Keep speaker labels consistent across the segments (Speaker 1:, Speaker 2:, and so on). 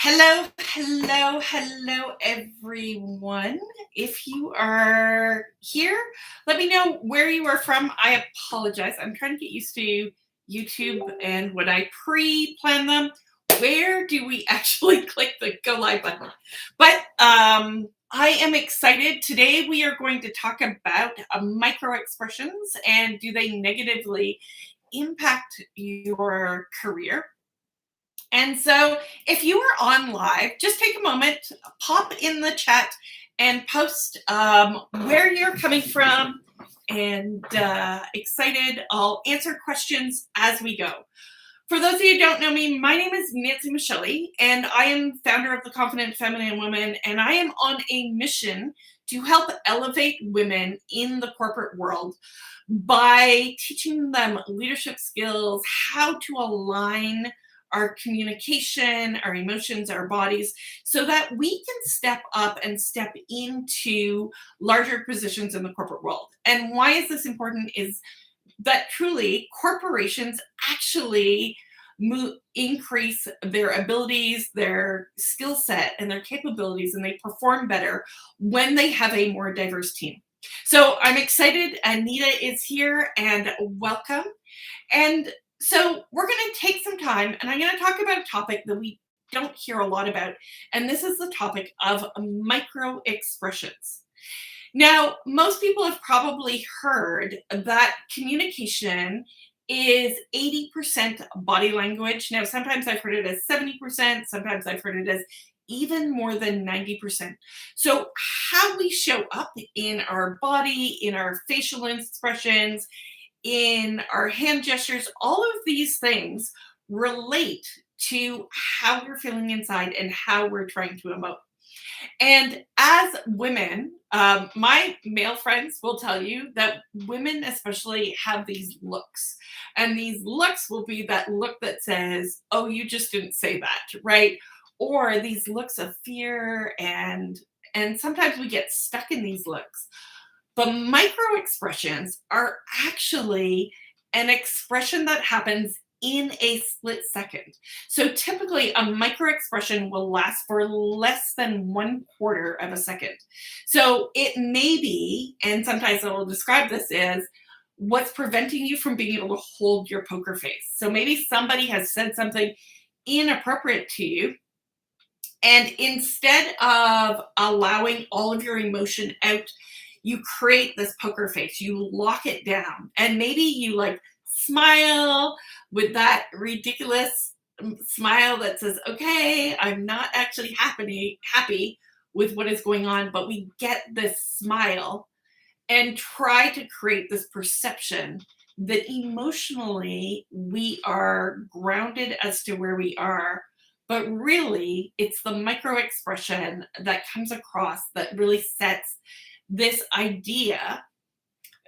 Speaker 1: Hello, everyone. If you are here, let me know where you are from. I apologize. I'm trying to get used to YouTube, and when I pre-plan them, where do we actually click the go live button? But I am excited. Today we are going to talk about micro expressions and do they negatively impact your career. And so, if you are on live, just take a moment, pop in the chat, and post where you're coming from. And excited, I'll answer questions as we go. For those of you who don't know me, my name is Nancy Michelli, and I am founder of the Confident Feminine Woman, and I am on a mission to help elevate women in the corporate world by teaching them leadership skills, how to align our communication, our emotions, our bodies, so that we can step up and step into larger positions in the corporate world. And why is this important is that truly corporations actually increase their abilities, their skill set, and their capabilities, and they perform better when they have a more diverse team. So I'm excited. Anita is here, and welcome. And so we're going to take some time, and I'm going to talk about a topic that we don't hear a lot about, and this is the topic of micro expressions. Now, most people have probably heard that communication is 80% body language. Now, sometimes I've heard it as 70%, sometimes I've heard it as even more than 90%. So, how we show up in our body, in our facial expressions, in our hand gestures, all of these things relate to how we're feeling inside and how we're trying to emote. And as women, my male friends will tell you that women, especially, have these looks. And these looks will be that look that says, oh, you just didn't say that, right? Or these looks of fear, and sometimes we get stuck in these looks. But micro expressions are actually an expression that happens in a split second. So typically, a micro expression will last for less than 1/4 of a second. So it may be, and sometimes I will describe this as what's preventing you from being able to hold your poker face. So maybe somebody has said something inappropriate to you, and instead of allowing all of your emotion out, you create this poker face, you lock it down, and maybe you like smile with that ridiculous smile that says, okay, I'm not actually happy with what is going on, but we get this smile and try to create this perception that emotionally we are grounded as to where we are, but really it's the micro expression that comes across that really sets this idea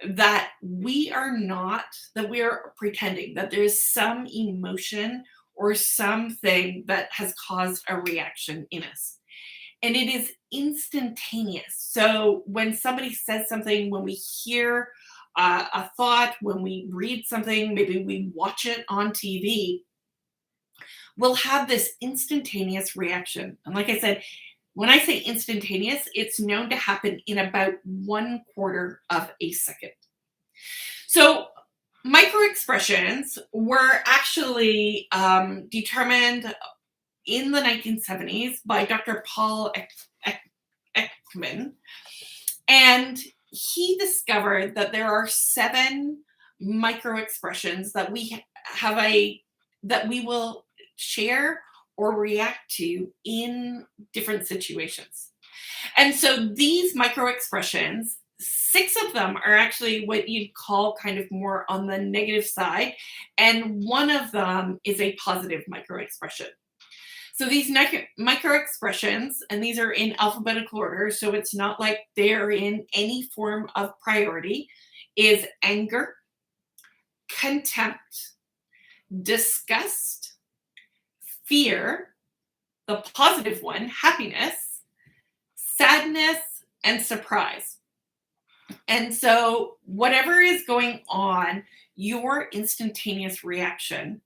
Speaker 1: that we are not, that we are pretending, that there's some emotion or something that has caused a reaction in us. And it is instantaneous. So when somebody says something, when we hear a thought, when we read something, maybe we watch it on TV, we'll have this instantaneous reaction. And like I said, when I say instantaneous, it's known to happen in about 1/4 of a second. So micro expressions were actually determined in the 1970s by Dr. Paul Ekman, and he discovered that there are 7 micro expressions that that we will share or react to in different situations. And so these micro expressions, 6 of them are actually what you'd call kind of more on the negative side, and one of them is a positive micro expression. So these micro expressions, and these are in alphabetical order, so it's not like they're in any form of priority, is anger, contempt, disgust, fear, the positive one, happiness, sadness, and surprise. And so whatever is going on, your instantaneous reaction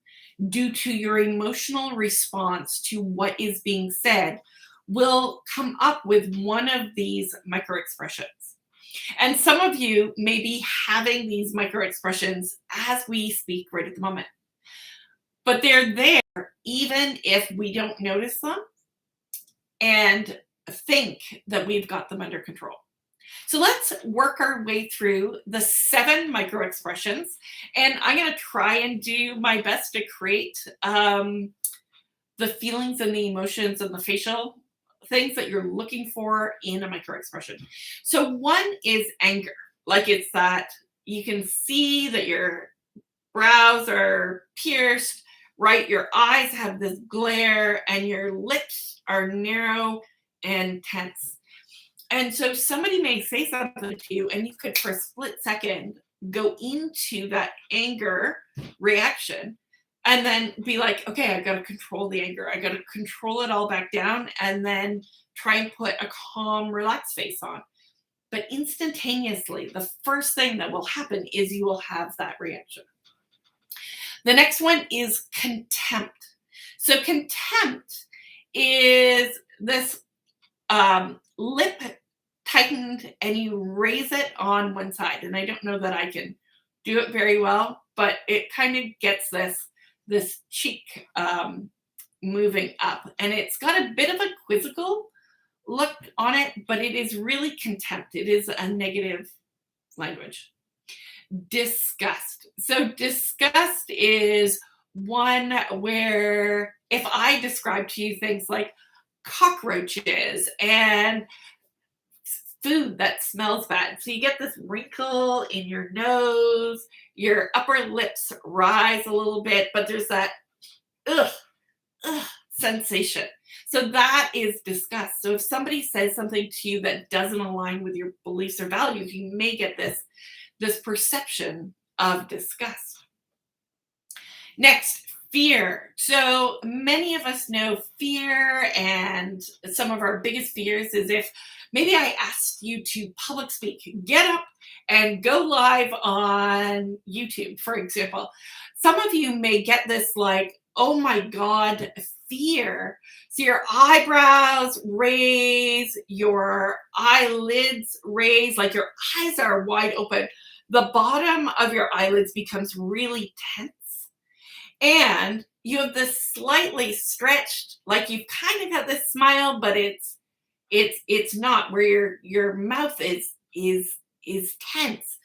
Speaker 1: due to your emotional response to what is being said will come up with one of these micro expressions. And some of you may be having these micro expressions as we speak right at the moment, but they're there even if we don't notice them and think that we've got them under control. So let's work our way through the 7 micro expressions, and I'm going to try and do my best to create the feelings and the emotions and the facial things that you're looking for in a micro expression. So one is anger. Like, it's that you can see that your brows are pierced, right? Your eyes have this glare and your lips are narrow and tense. And so somebody may say something to you, and you could, for a split second, go into that anger reaction and then be like, okay, I got to control the anger. I got to control it all back down and then try and put a calm, relaxed face on. But instantaneously, the first thing that will happen is you will have that reaction. The next one is contempt. So contempt is this lip tightened and you raise it on one side. And I don't know that I can do it very well, but it kind of gets this cheek moving up. And it's got a bit of a quizzical look on it, but it is really contempt. It is a negative language. Disgust. So disgust is one where if I describe to you things like cockroaches and food that smells bad. So you get this wrinkle in your nose, your upper lips rise a little bit, but there's that ugh sensation. So that is disgust. So if somebody says something to you that doesn't align with your beliefs or values, you may get this perception of disgust. Next, fear. So many of us know fear, and some of our biggest fears is if maybe I asked you to public speak, get up and go live on YouTube, for example. Some of you may get this like, oh my God, fear. So your eyebrows raise, your eyelids raise, like your eyes are wide open. The bottom of your eyelids becomes really tense. And you have this slightly stretched, like you've kind of got this smile, but it's not, where your mouth is tense.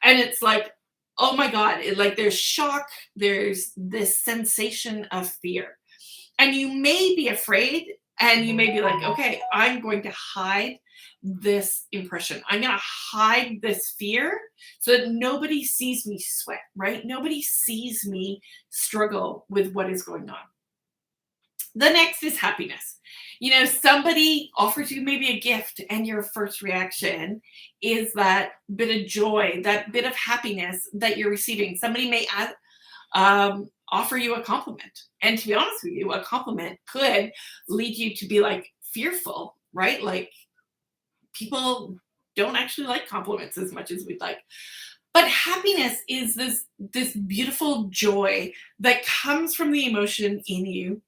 Speaker 1: And it's like, oh my God, like there's shock, there's this sensation of fear. And you may be afraid, and you may be like, okay, I'm going to hide this impression. I'm going to hide this fear so that nobody sees me sweat, right? Nobody sees me struggle with what is going on. The next is happiness. You know, somebody offers you maybe a gift, and your first reaction is that bit of joy, that bit of happiness that you're receiving. Somebody may offer you a compliment. And to be honest with you, a compliment could lead you to be like fearful, right? Like, people don't actually like compliments as much as we'd like. But happiness is this beautiful joy that comes from the emotion in you.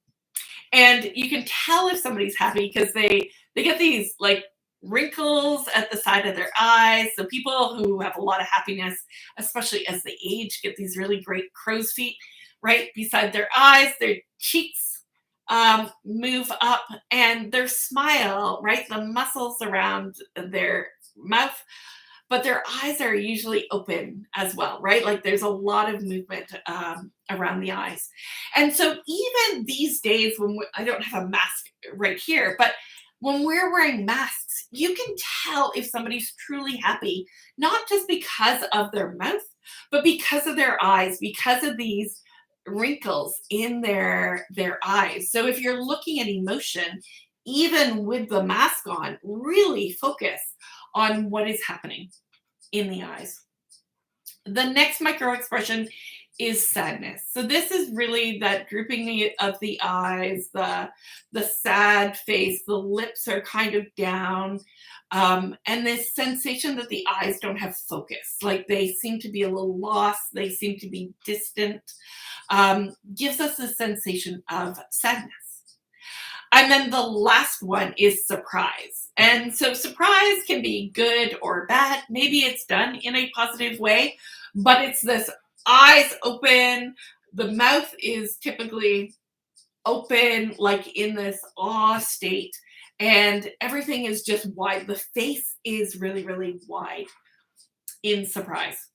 Speaker 1: And you can tell if somebody's happy because they get these like wrinkles at the side of their eyes. So people who have a lot of happiness, especially as they age, get these really great crow's feet right beside their eyes. Their cheeks move up, and their smile, right? The muscles around their mouth, but their eyes are usually open as well, right? Like there's a lot of movement around the eyes. And so even these days when I don't have a mask right here, but when we're wearing masks, you can tell if somebody's truly happy, not just because of their mouth, but because of their eyes, because of these wrinkles in their eyes. So if you're looking at emotion, even with the mask on, really focus on what is happening in the eyes. The next micro expression is sadness. So this is really that drooping of the eyes, the sad face, the lips are kind of down, and this sensation that the eyes don't have focus, like they seem to be a little lost, they seem to be distant, gives us a sensation of sadness. And then the last one is surprise. And so surprise can be good or bad. Maybe it's done in a positive way, but it's this eyes open, the mouth is typically open, like in this awe state, and everything is just wide. The face is really, really wide in surprise.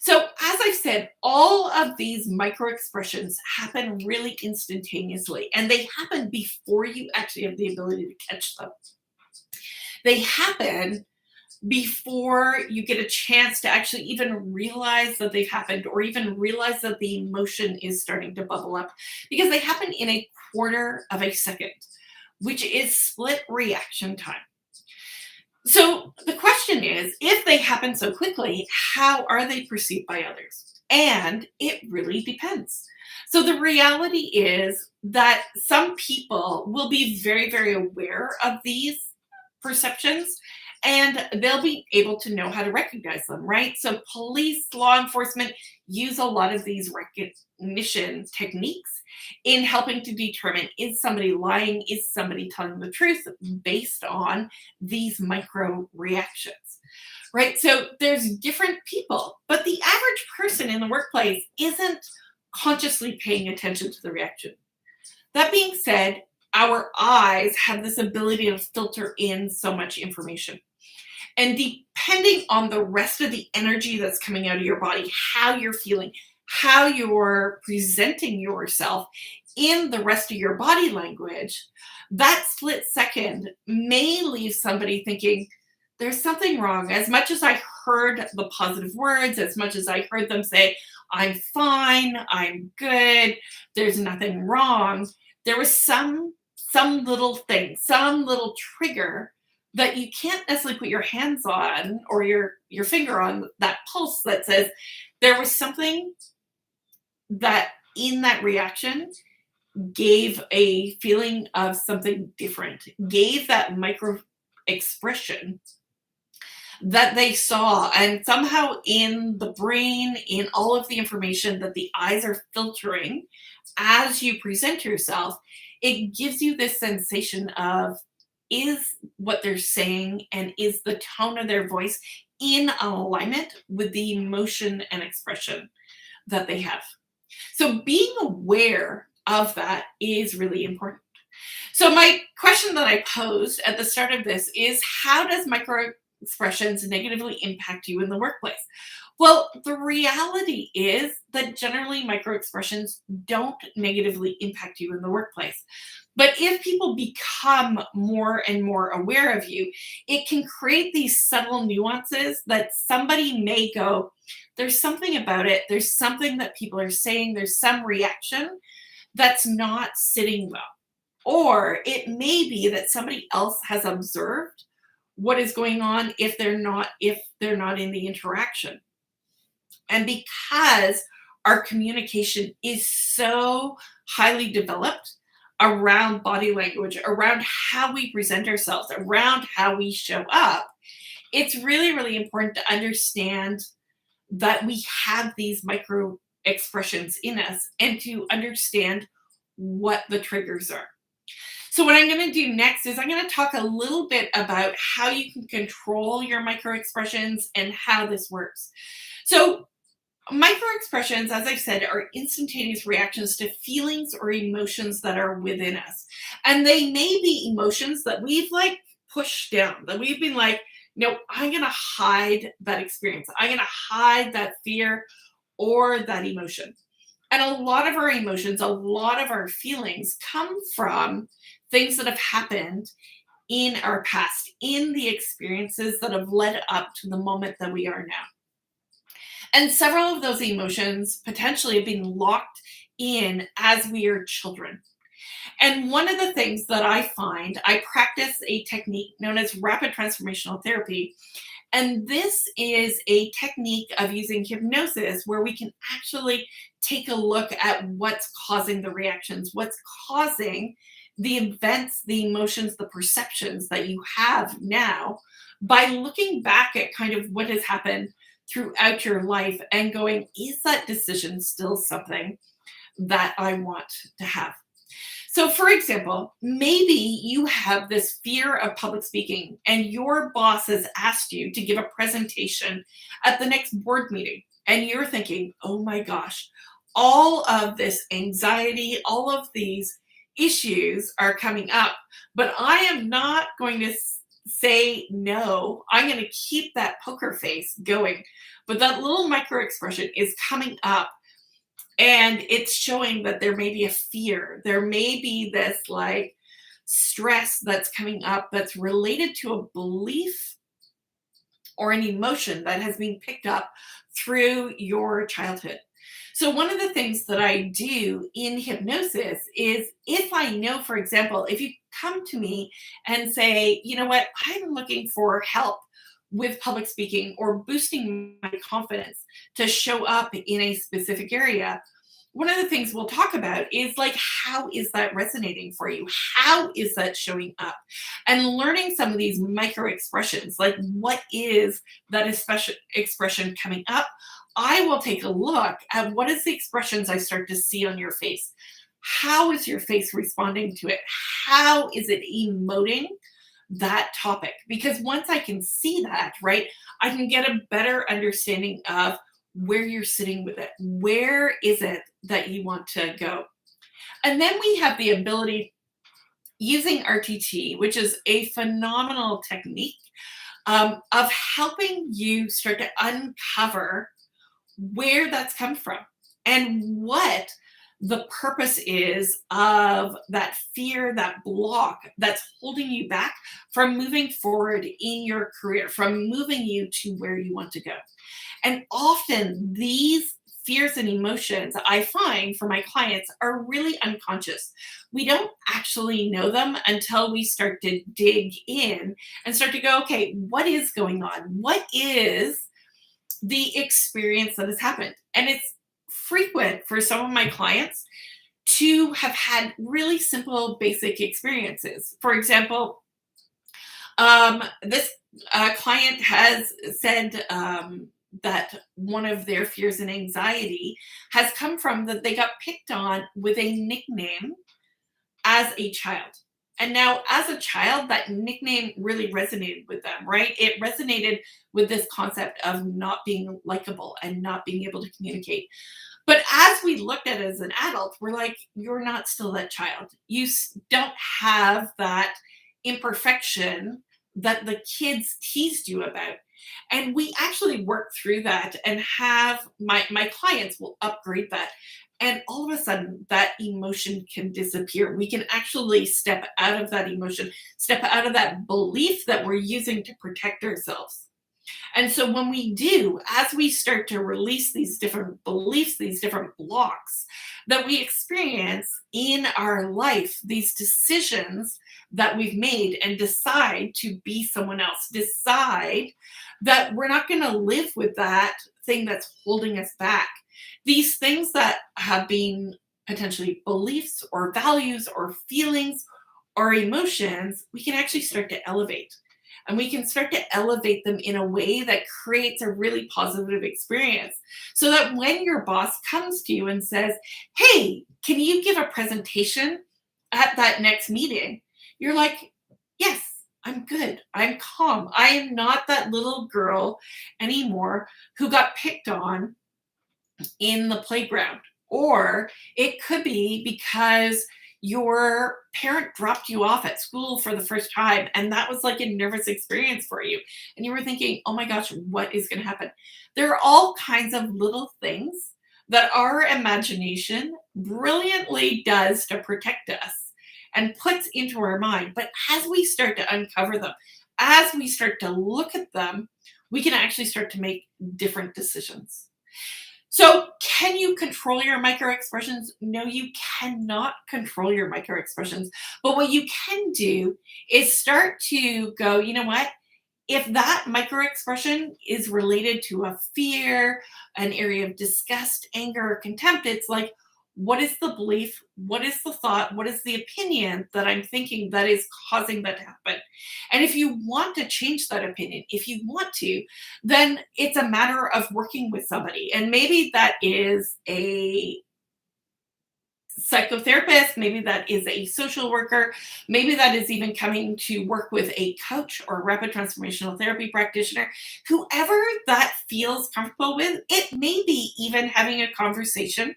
Speaker 1: So, as I said, all of these micro expressions happen really instantaneously, and they happen before you actually have the ability to catch them. They happen before you get a chance to actually even realize that they've happened or even realize that the emotion is starting to bubble up, because they happen in a quarter of a second, which is split reaction time. So the question is, if they happen so quickly, how are they perceived by others? And it really depends. So the reality is that some people will be very, very aware of these perceptions, and they'll be able to know how to recognize them, right? So police, law enforcement use a lot of these recognition techniques in helping to determine, is somebody lying, is somebody telling the truth, based on these micro reactions, right? So there's different people, but the average person in the workplace isn't consciously paying attention to the reaction. That being said, our eyes have this ability to filter in so much information. And depending on the rest of the energy that's coming out of your body, how you're feeling, how you're presenting yourself in the rest of your body language, that split second may leave somebody thinking, there's something wrong. As much as I heard the positive words, as much as I heard them say, I'm fine, I'm good, there's nothing wrong, there was some little thing, some little trigger that you can't necessarily put your hands on or your finger on, that pulse that says there was something that in that reaction gave a feeling of something different, gave that micro expression that they saw. And somehow in the brain, in all of the information that the eyes are filtering as you present yourself, it gives you this sensation of, is what they're saying and is the tone of their voice in alignment with the emotion and expression that they have. So being aware of that is really important. So my question that I posed at the start of this is, how does micro expressions negatively impact you in the workplace? Well, the reality is that generally micro expressions don't negatively impact you in the workplace. But if people become more and more aware of you, it can create these subtle nuances that somebody may go, there's something about it, there's something that people are saying, there's some reaction that's not sitting well. Or it may be that somebody else has observed what is going on if they're not in the interaction. And because our communication is so highly developed around body language, around how we present ourselves, around how we show up, it's really, really important to understand that we have these micro expressions in us and to understand what the triggers are. So what I'm going to do next is I'm going to talk a little bit about how you can control your micro expressions and how this works. So micro expressions, as I've said, are instantaneous reactions to feelings or emotions that are within us. And they may be emotions that we've like pushed down, that we've been like, no, I'm going to hide that experience. I'm going to hide that fear or that emotion. And a lot of our emotions, a lot of our feelings come from things that have happened in our past, in the experiences that have led up to the moment that we are now. And several of those emotions potentially have been locked in as we are children. And one of the things that I find, I practice a technique known as rapid transformational therapy. And this is a technique of using hypnosis where we can actually take a look at what's causing the reactions, what's causing the events, the emotions, the perceptions that you have now by looking back at kind of what has happened throughout your life and going, is that decision still something that I want to have? So, for example, maybe you have this fear of public speaking and your boss has asked you to give a presentation at the next board meeting. And you're thinking, oh my gosh, all of this anxiety, all of these issues are coming up, but I am not going to say no. I'm going to keep that poker face going. But that little micro expression is coming up and it's showing that there may be a fear. There may be this like stress that's coming up that's related to a belief or an emotion that has been picked up through your childhood. So, one of the things that I do in hypnosis is if I know, for example, if you come to me and say, you know what, I'm looking for help with public speaking or boosting my confidence to show up in a specific area, one of the things we'll talk about is like, how is that resonating for you? How is that showing up? And learning some of these micro expressions, like what is that expression coming up? I will take a look at what is the expressions I start to see on your face. How is your face responding to it? How is it emoting that topic? Because once I can see that, right, I can get a better understanding of where you're sitting with it. Where is it that you want to go? And then we have the ability using RTT, which is a phenomenal technique of helping you start to uncover where that's come from and what the purpose is of that fear, that block that's holding you back from moving forward in your career, from moving you to where you want to go. And often these fears and emotions I find for my clients are really unconscious. We don't actually know them until we start to dig in and start to go, okay, what is going on? What is the experience that has happened? And it's frequent for some of my clients to have had really simple, basic experiences. For example, this client has said that one of their fears and anxiety has come from that they got picked on with a nickname as a child. And now, as a child, that nickname really resonated with them, right? It resonated with this concept of not being likable and not being able to communicate. But as we looked at it as an adult, we're like, you're not still that child. You don't have that imperfection that the kids teased you about. And we actually work through that and have my clients will upgrade that. And all of a sudden, that emotion can disappear. We can actually step out of that emotion, step out of that belief that we're using to protect ourselves. And so when we do, as we start to release these different beliefs, these different blocks that we experience in our life, these decisions that we've made and decide to be someone else, decide that we're not going to live with that thing that's holding us back. These things that have been potentially beliefs or values or feelings or emotions, we can actually start to elevate. And we can start to elevate them in a way that creates a really positive experience. So that when your boss comes to you and says, hey, can you give a presentation at that next meeting? You're like, yes, I'm good. I'm calm. I am not that little girl anymore who got picked on in the playground. Or it could be because your parent dropped you off at school for the first time and that was like a nervous experience for you. And you were thinking, oh my gosh, what is going to happen? There are all kinds of little things that our imagination brilliantly does to protect us and puts into our mind. But as we start to uncover them, as we start to look at them, we can actually start to make different decisions. So, can you control your micro expressions? No, you cannot control your micro expressions. But what you can do is start to go, you know what? If that micro expression is related to a fear, an area of disgust, anger, or contempt, it's like, what is the belief? What is the thought? What is the opinion that I'm thinking that is causing that to happen? And if you want to change that opinion, if you want to, then it's a matter of working with somebody. And maybe that is a psychotherapist, maybe that is a social worker, maybe that is even coming to work with a coach or a rapid transformational therapy practitioner, whoever that feels comfortable with. It may be even having a conversation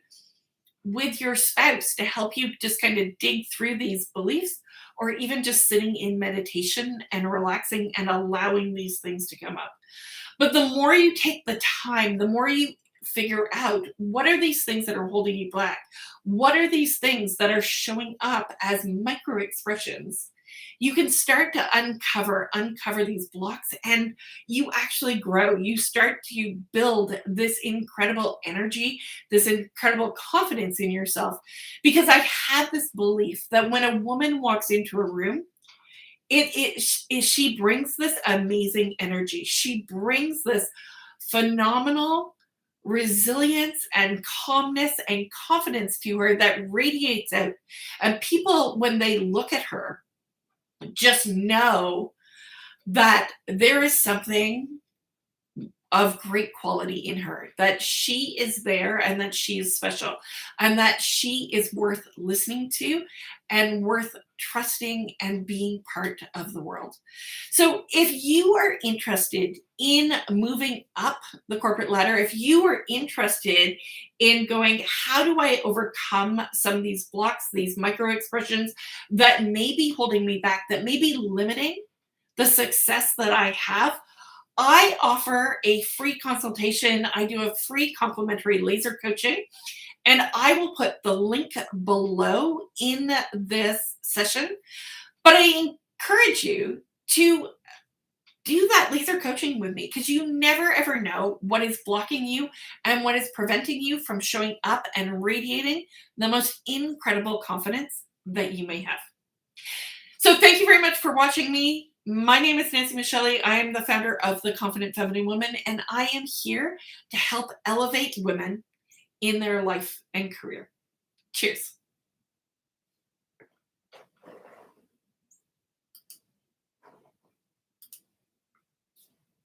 Speaker 1: with your spouse to help you just kind of dig through these beliefs, or even just sitting in meditation and relaxing and allowing these things to come up. But the more you take the time, the more you figure out, what are these things that are holding you back? What are these things that are showing up as micro expressions? You can start to uncover these blocks, and you actually grow. You start to build this incredible energy, this incredible confidence in yourself. Because I've had this belief that when a woman walks into a room, she brings this amazing energy. She brings this phenomenal resilience and calmness and confidence to her that radiates out. And people, when they look at her, just know that there is something of great quality in her, that she is there and that she is special and that she is worth listening to and worth trusting and being part of the world. So if you are interested in moving up the corporate ladder, if you are interested in going, how do I overcome some of these blocks, these micro expressions that may be holding me back, that may be limiting the success that I have, I offer a free consultation. I do a free complimentary laser coaching, and I will put the link below in this session. But I encourage you to do that laser coaching with me, because you never ever know what is blocking you and what is preventing you from showing up and radiating the most incredible confidence that you may have. So thank you very much for watching me. My name is Nancy Micheli. I am the founder of The Confident Feminine Woman, and I am here to help elevate women in their life and career. Cheers.